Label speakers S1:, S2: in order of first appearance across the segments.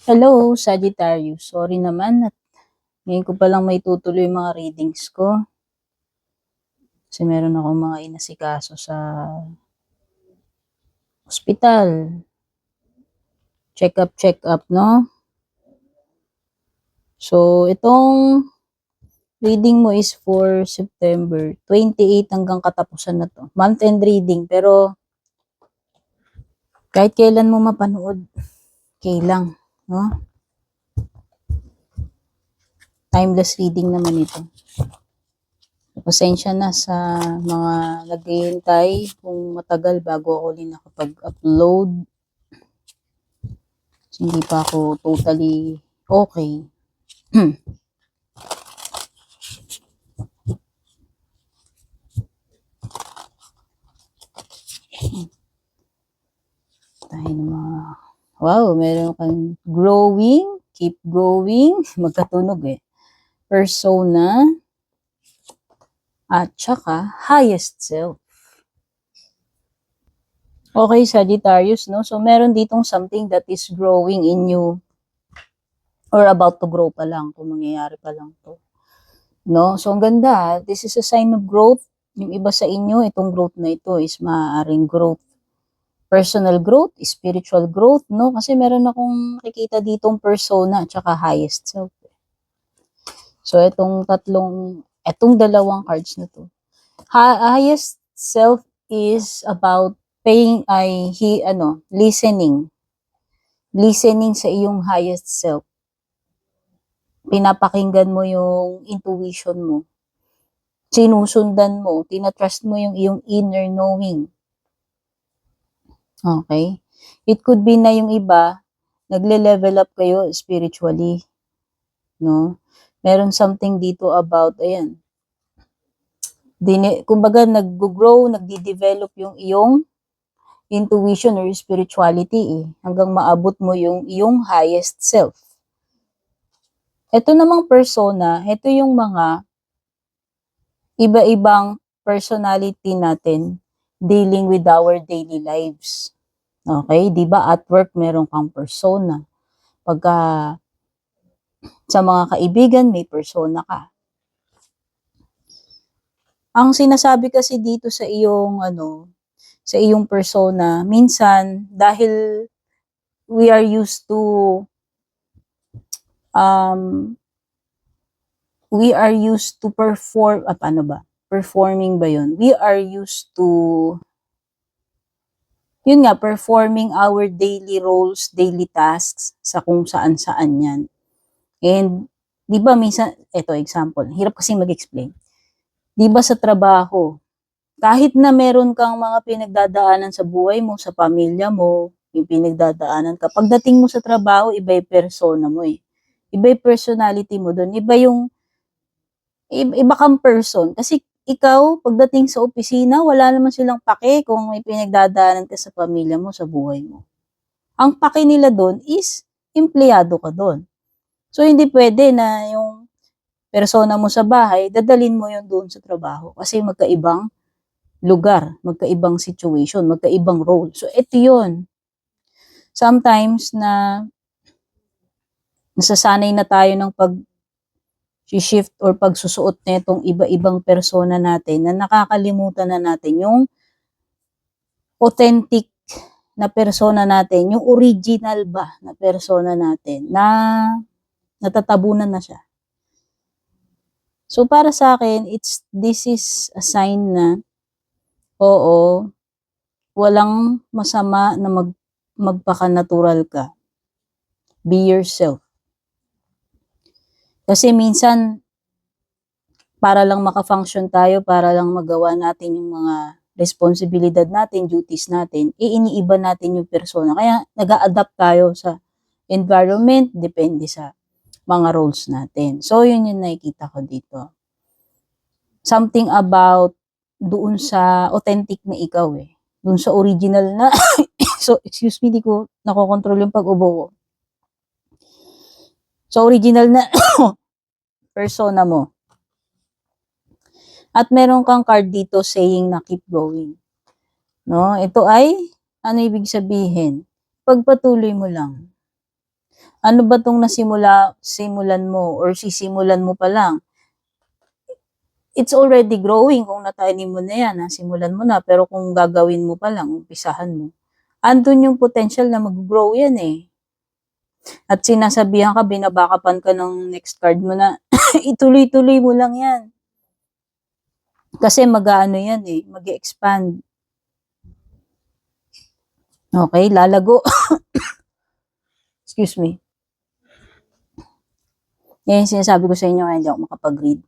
S1: Hello, Sagittarius. Sorry naman at ngayon ko palang may tutuloy yung mga readings ko. Kasi meron akong mga inasikaso sa ospital. Check up, no? So, itong reading mo is for September 28 hanggang katapusan na to. Month-end reading, pero kahit kailan mo mapanood, kailang, no? Timeless reading naman ito. Pasensya na sa mga naghihintay kung matagal bago ako ulit nakapag-upload. Hindi pa ako totally okay. Tayo ng mga... Wow, meron kang growing, keep growing, magkatunog persona, at saka highest self. Okay, Sagittarius, no? So, meron ditong something that is growing in you or about to grow pa lang, kung mangyayari pa lang to. No? So, ang ganda. This is a sign of growth. Yung iba sa inyo, itong growth na ito is maaaring growth. Personal growth, spiritual growth, no? Kasi meron akong nakikita ditong persona at saka highest self. So, itong dalawang cards na to. Highest self is about listening. Listening sa iyong highest self. Pinapakinggan mo yung intuition mo. Sinusundan mo, tinatrust mo yung iyong inner knowing. Okay? It could be na yung iba, nagle-level up kayo spiritually. No? Meron something dito about, kumbaga nag-grow, nagde-develop yung iyong intuition or spirituality hanggang maabot mo yung iyong highest self. Ito namang persona, ito yung mga iba-ibang personality natin dealing with our daily lives. Okay? Diba at work meron kang persona. Pagka sa mga kaibigan, may persona ka. Ang sinasabi kasi dito sa iyong persona, minsan dahil we are used to perform, performing ba yun? We are used to performing our daily roles, daily tasks sa kung saan-saan yan. And, di ba minsan, eto example, hirap kasi mag-explain. Di ba sa trabaho, kahit na meron kang mga pinagdadaanan sa buhay mo, sa pamilya mo, yung pinagdadaanan ka, pagdating mo sa trabaho, iba yung persona mo Iba yung personality mo doon. Iba kang person. Kasi ikaw, pagdating sa opisina, wala naman silang pake kung may pinagdadaanan ka sa pamilya mo, sa buhay mo. Ang pake nila doon is, empleyado ka doon. So, hindi pwede na yung persona mo sa bahay, dadalin mo yun doon sa trabaho. Kasi magkaibang lugar, magkaibang situation, magkaibang role. So, ito yun. Sometimes na nasasanay na tayo ng shift or pagsusuot na itong iba-ibang persona natin na nakakalimutan na natin yung authentic na persona natin, yung original ba na persona natin na natatabunan na siya. So, para sa akin, this is a sign na oo, walang masama na magpaka-natural ka. Be yourself. Kasi minsan, para lang maka-function tayo, para lang magawa natin yung mga responsibilidad natin, duties natin, iniiba natin yung persona. Kaya nag-a-adapt tayo sa environment, depende sa mga roles natin. So, yun yung nakikita ko dito. Something about doon sa authentic na ikaw doon sa original na, so, excuse me, di ko nakokontrol yung pag-ubo ko. So, original na persona mo. At meron kang card dito saying na keep going. No? Ito ay, ano ibig sabihin? Pagpatuloy mo lang. Ano ba tong simulan mo or sisimulan mo pa lang? It's already growing kung natanim mo na yan, simulan mo na. Pero kung gagawin mo pa lang, umpisahan mo. Andun yung potential na mag-grow yan eh. At sinasabihan ka, binabakapan ka ng next card mo na ituloy-tuloy mo lang yan. Kasi mag-ano yan eh, mag-expand. Okay, lalago. Excuse me. Yan yung sinasabi ko sa inyo kaya hindi ako makapag-read.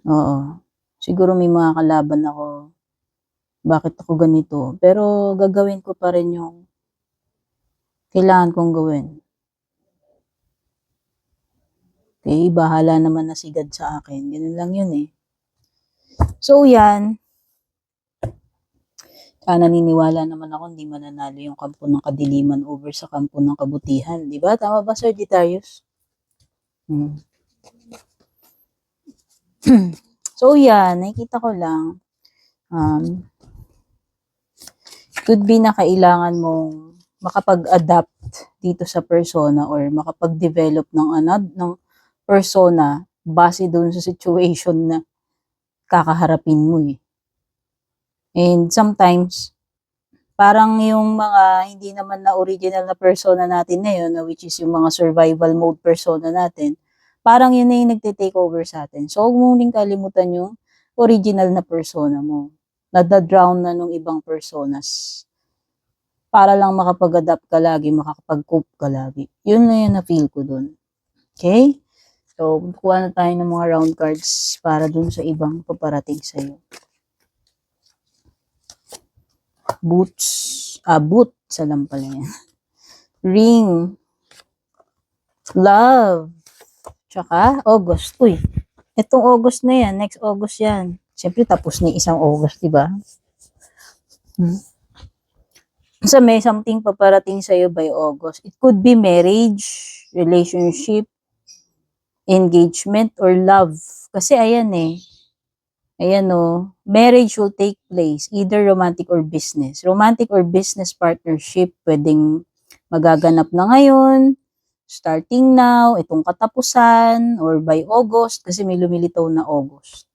S1: Oo. Siguro may mga kalaban ako. Bakit ako ganito? Pero gagawin ko pa rin yung kailangan kong gawin. Okay, bahala naman na si God sa akin. Ganun lang yun eh. So yan. Naniniwala naman ako hindi mananalo yung kampo ng kadiliman over sa kampo ng kabutihan. Diba? Tama ba, Sagittarius? So yan, nakikita ko lang. Could be na kailangan mong makapag-adapt dito sa persona or makapag-develop ng persona base doon sa situation na kakaharapin mo eh. And sometimes, parang yung mga hindi naman na original na persona natin ngayon, which is yung mga survival mode persona natin, parang yun na yung nagte-take over sa atin. So, huwag mong din kalimutan yung original na persona mo. Nadadrown na nung ibang personas. Para lang makapag-adapt ka lagi, makakapag-cope ka lagi. Yun na yun na feel ko dun. Okay? So, kuha na tayo ng mga round cards para dun sa ibang paparating sa'yo. Boot. Salam pala yan. Ring. Love. Tsaka, August. Uy, itong August na yan. Next August yan. Siyempre, tapos na isang August, diba? So, may something paparating sa'yo by August. It could be marriage, relationship, engagement, or love. Kasi ayan eh. Ayan o. Marriage will take place, either romantic or business. Romantic or business partnership, pwedeng magaganap na ngayon, starting now, itong katapusan, or by August, kasi may lumilitaw na August.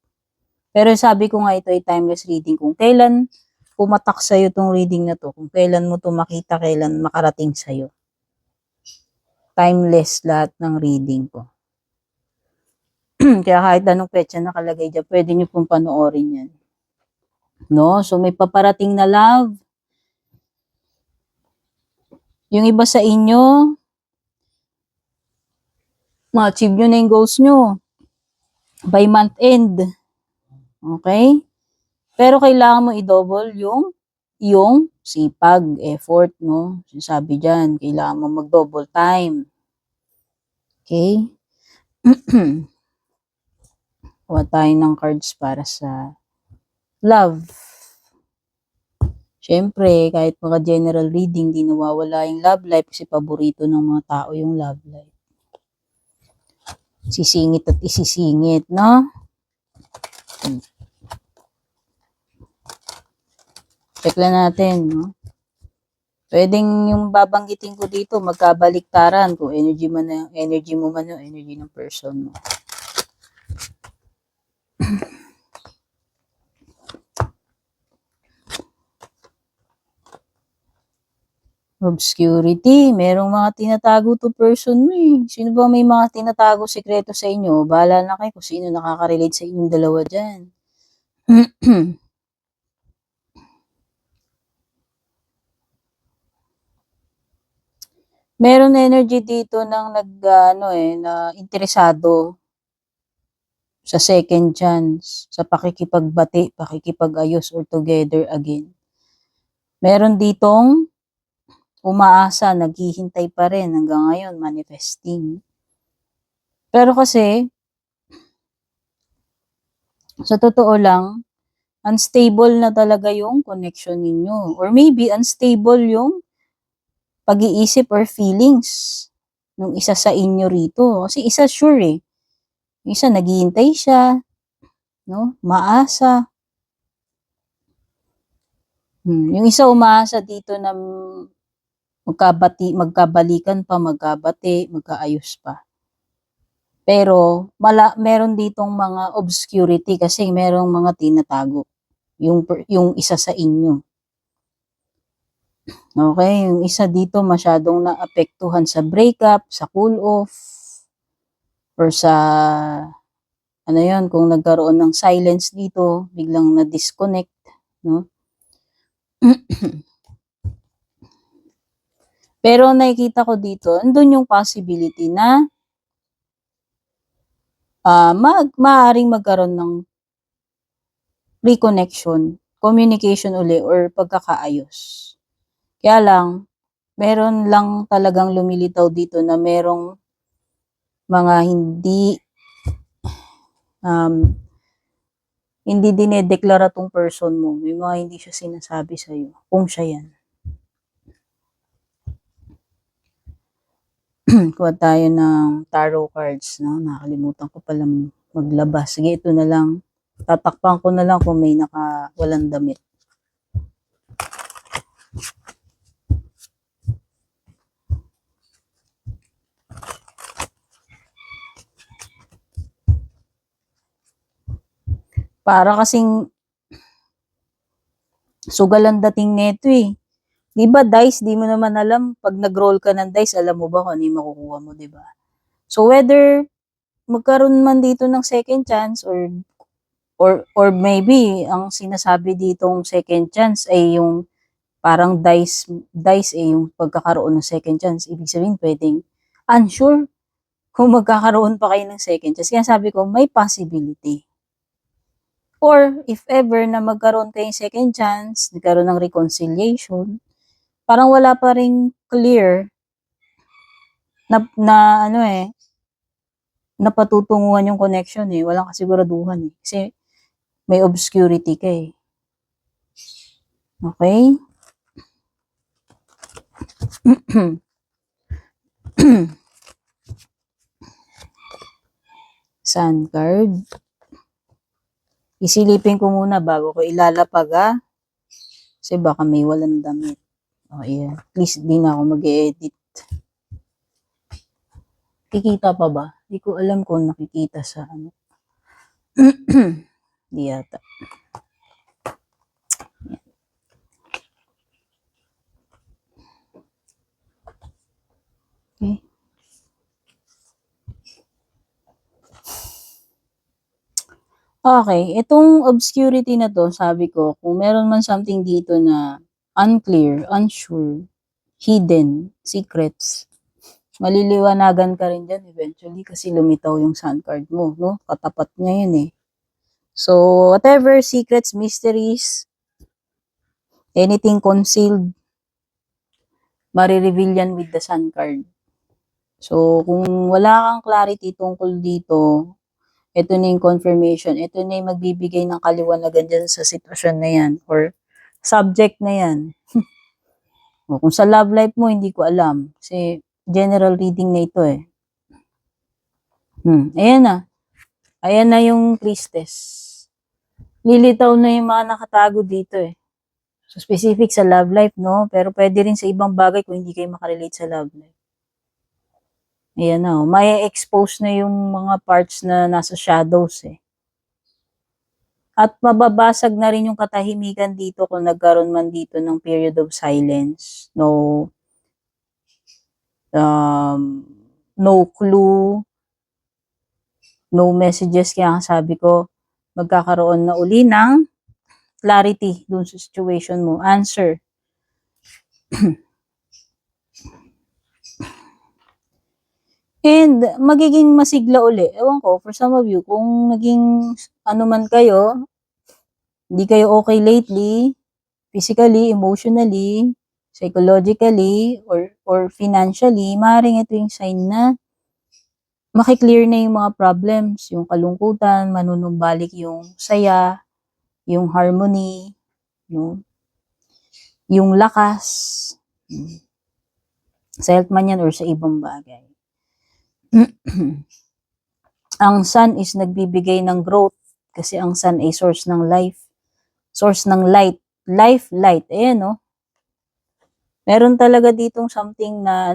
S1: Pero sabi ko nga ito ay timeless reading. Kung kailan pumatak sa'yo itong reading na to, kung kailan mo ito makita, kailan makarating sa'yo. Timeless lahat ng reading ko. Kaya kahit anong petsa nakalagay dyan, pwede nyo pong panoorin yan. No? So, may paparating na love. Yung iba sa inyo, ma-achieve nyo na yung goals nyo by month end. Okay? Pero kailangan mo i-double yung sipag, effort, no? Sinasabi dyan, kailangan mo mag-double time. Okay? Kuha tayo ng cards para sa love. Siyempre, kahit mga general reading, di nawawala yung love life kasi paborito ng mga tao yung love life. Sisingit at isisingit, no? Check lang natin, no? Pwedeng yung babanggitin ko dito, magkabaliktaran kung energy mo man yung energy ng person mo. Obscurity. Merong mga tinatago to person mo eh. Sino ba may mga tinatago sekreto sa inyo? Bahala na kayo kung sino nakaka-relate sa inyong dalawa dyan. Meron energy dito ng na interesado sa second chance, sa pakikipagbati, pakikipag-ayos or together again. Meron ditong umaasa, naghihintay pa rin hanggang ngayon, manifesting. Pero kasi, sa totoo lang, unstable na talaga yung connection ninyo. Or maybe unstable yung pag-iisip or feelings ng isa sa inyo rito. Kasi isa sure eh. Yung isa naghihintay siya, no? Maasa. Yung isa umaasa dito na magkabalikan pa, magkabati, magkaayos pa. Pero meron ditong mga obscurity kasi merong mga tinatago yung isa sa inyo. Okay, yung isa dito masyadong naapektuhan sa breakup, sa cool off, or sa ano yun, kung nagkaroon ng silence dito, biglang na-disconnect, no? Pero nakikita ko dito, andun yung possibility na maaaring magkaroon ng reconnection, communication uli, or pagkakaayos. Kaya lang, meron lang talagang lumilitaw dito na merong mga hindi dinedeklara tong person mo. May mga hindi siya sinasabi sa'yo. Kung siya yan. Kuha tayo ng tarot cards. No? Nakalimutan ko palang maglabas. Sige, ito na lang. Tatakpan ko na lang kung may walang damit. Para kasing sugal ang dating neto eh. Di ba dice, di mo naman alam, pag nag-roll ka ng dice, alam mo ba kung ano yung makukuha mo, di ba? So whether magkaroon man dito ng second chance or maybe ang sinasabi ditong second chance ay yung parang dice ay yung pagkakaroon ng second chance. Ibig sabihin pwedeng unsure kung magkakaroon pa kayo ng second chance. Kaya sabi ko may possibility. Or if ever na magkaroon kayong second chance, nagkaroon ng reconciliation, parang wala pa ring clear na ano eh, napatutunguhan yung connection eh. Walang kasiguraduhan eh. Kasi may obscurity ka eh. Okay? Sun card. Isilipin ko muna bago ko ilalapag kasi baka may walang damit. O, yeah. Please, di na ako mag-edit. Kikita pa ba? Di ko alam kung nakikita sa ano. Di yata. Okay. Okay, itong obscurity na to, sabi ko, kung meron man something dito na unclear, unsure, hidden, secrets, maliliwanagan ka rin dyan eventually kasi lumitaw yung sun card mo, no? Katapat niya yun eh. So, whatever secrets, mysteries, anything concealed, marireveal yan with the sun card. So, kung wala kang clarity tungkol dito, ito na yung confirmation, ito na yung magbibigay ng kaliwanagan dyan sa sitwasyon na yan or subject na yan. O, kung sa love life mo, hindi ko alam. Kasi general reading na ito eh. Ayan na. Ayan na yung priestess. Lilitaw na yung mga nakatago dito eh. So, specific sa love life, no? Pero pwede rin sa ibang bagay kung hindi kayo makarelate sa love life. Ayan na, may expose na yung mga parts na nasa shadows eh. At mababasag na rin yung katahimikan dito kung nagkaroon man dito ng period of silence. No clue, no messages. Kaya sabi ko, magkakaroon na uli ng clarity dun sa situation mo. Answer. And magiging masigla uli. Ewan ko, for some of you, kung naging ano man kayo, hindi kayo okay lately, physically, emotionally, psychologically, or financially, maaaring ito yung sign na makiklear na yung mga problems, yung kalungkutan, manunumbalik yung saya, yung harmony, no? Yung lakas, sa health man yan or sa ibang bagay. Ang sun is nagbibigay ng growth kasi ang sun ay source ng life, source ng light, light, ayan no. Meron talaga ditong something na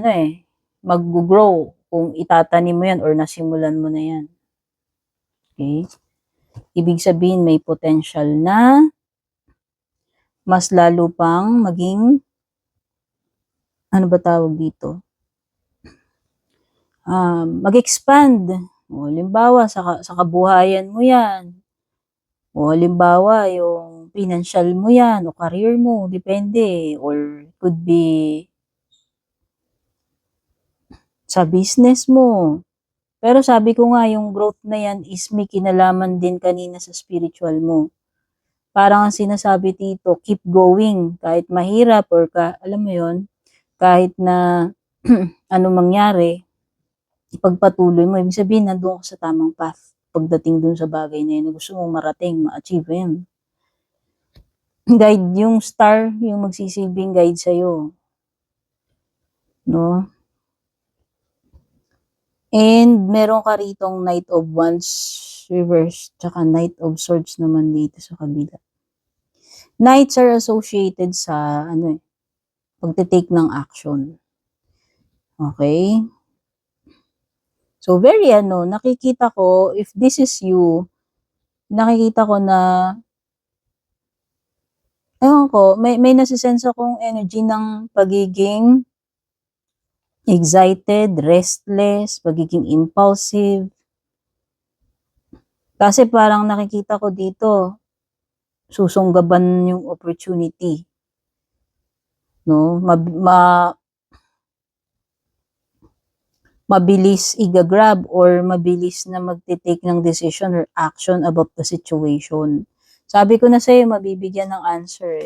S1: mag-grow kung itatanim mo yan or nasimulan mo na yan. Okay? Ibig sabihin may potential na mas lalo pang maging, ano ba tawag dito? Mag-expand. O, halimbawa, sa kabuhayan mo yan. O, halimbawa, yung financial mo yan, o career mo, depende. Or could be sa business mo. Pero sabi ko nga, yung growth na yan is may kinalaman din kanina sa spiritual mo. Parang ang sinasabi dito, keep going. Kahit mahirap or alam mo yon, kahit na ano mangyari, ipagpatuloy mo. Ibig sabihin, nandun ka sa tamang path. Pagdating dun sa bagay na yun, gusto mong marating, ma-achieve yun. Guide, yung star, yung magsisilbing guide sa'yo. No? And meron ka ritong Knight of Wands reverse, tsaka Knight of Swords naman dito sa kabila. Knights are associated sa pagte-take ng action. Okay? So very nakikita ko, if this is you, nakikita ko na ewan ko, may nasisense akong energy ng pagiging excited, restless, pagiging impulsive. Kasi parang nakikita ko dito, susunggaban yung opportunity. No? Mabilis i-grab or mabilis na magte-take ng decision or action about the situation. Sabi ko na sa'yo, mabibigyan ng answer.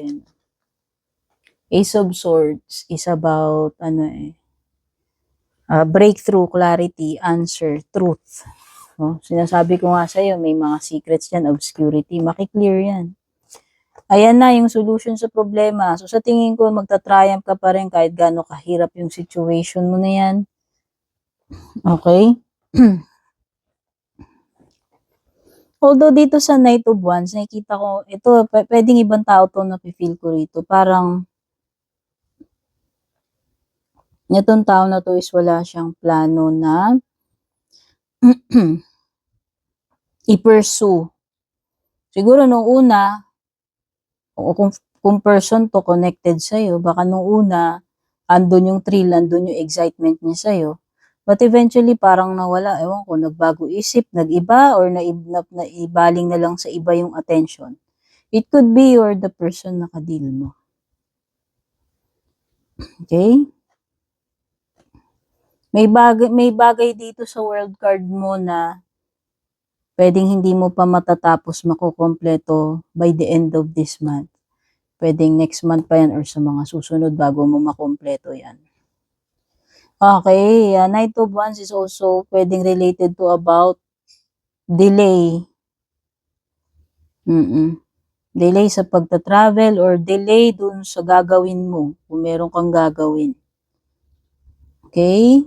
S1: Ace of Swords is about breakthrough, clarity, answer, truth. No? Sinasabi ko nga sa'yo, may mga secrets yan, obscurity, makiklear yan. Ayan na yung solution sa problema. So sa tingin ko, magta-triumph ka pa rin kahit gaano kahirap yung situation mo na yan. Okay? Although dito sa Knight of Wands, nakikita ko, ito, pwedeng ibang tao to napifeel ko rito. Parang, itong tao na to is wala siyang plano na i-pursue. Siguro nung una, kung person to connected sa'yo, baka nung una, andun yung thrill, andun yung excitement niya sa'yo. But eventually, parang nawala. Ewan ko, nagbago isip, nag-iba, or naibaling na lang sa iba yung attention. It could be you're the person na kadil mo. Okay? May bagay dito sa world card mo na pwedeng hindi mo pa matatapos makukompleto by the end of this month. Pwedeng next month pa yan or sa mga susunod bago mo makompleto yan. Okay, Knight of Wands is also pwedeng related to about delay. Delay sa pagta-travel or delay dun sa gagawin mo kung meron kang gagawin. Okay?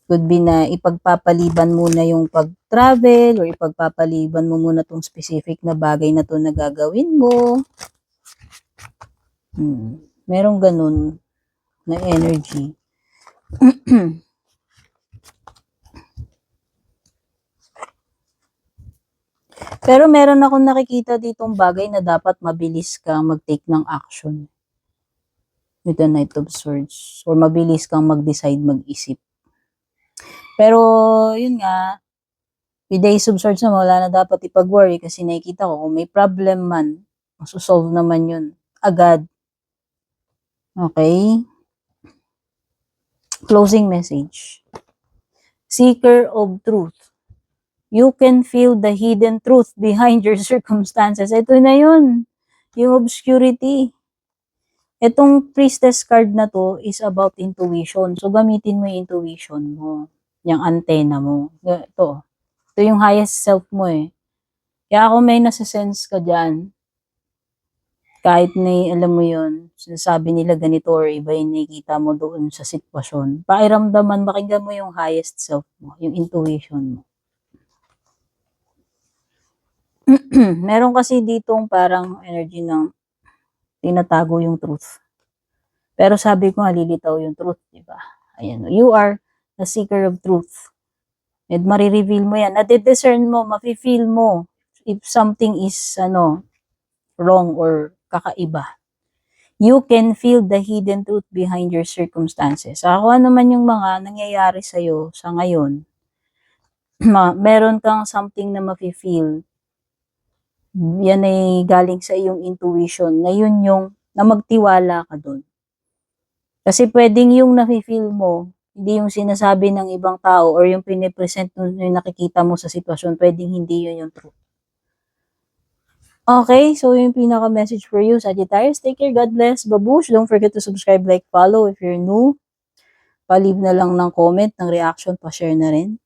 S1: Could be na ipagpapaliban muna yung pag-travel or ipagpapaliban mo muna tong specific na bagay na to na gagawin mo. Merong ganun na energy. Pero meron akong nakikita ditong bagay na dapat mabilis kang mag-take ng action. With the Knight of Swords. Or mabilis kang mag-decide, mag-isip. Pero, yun nga, with the Ace of Swords na wala na dapat ipag-worry kasi nakikita ko kung may problem man, masusolve naman yun agad. Okay? Closing message. Seeker of truth. You can feel the hidden truth behind your circumstances. Ito na yun. Yung obscurity. Itong priestess card na to is about intuition. So, gamitin mo yung intuition mo. Yung antenna mo. Ito. Ito yung highest self mo eh. Kaya kung may nasa-sense ka dyan, kahit na alam mo yun, sinasabi nila ganito or iba yung nakikita mo doon sa sitwasyon, pakiramdaman, pakinggan mo yung highest self mo, yung intuition mo. Meron kasi ditong parang energy ng tinatago yung truth. Pero sabi ko nga, lilitaw yung truth, di ba? Ayan, you are the seeker of truth. And marireveal mo yan. Nade-discern mo, mafe-feel mo if something is, wrong or kakaiba. You can feel the hidden truth behind your circumstances. Ako ano man yung mga nangyayari sa'yo sa ngayon, meron kang something na mafe-feel. Yan ay galing sa iyong intuition na yun yung na magtiwala ka dun. Kasi pwedeng yung nafe-feel mo, hindi yung sinasabi ng ibang tao or yung pinipresent yung nakikita mo sa sitwasyon, pwedeng hindi yun yung truth. Okay, so yung pinaka-message for you, Sagittarius. Take care, God bless, babush. Don't forget to subscribe, like, follow if you're new. Pa-leave na lang ng comment, ng reaction, pa-share na rin.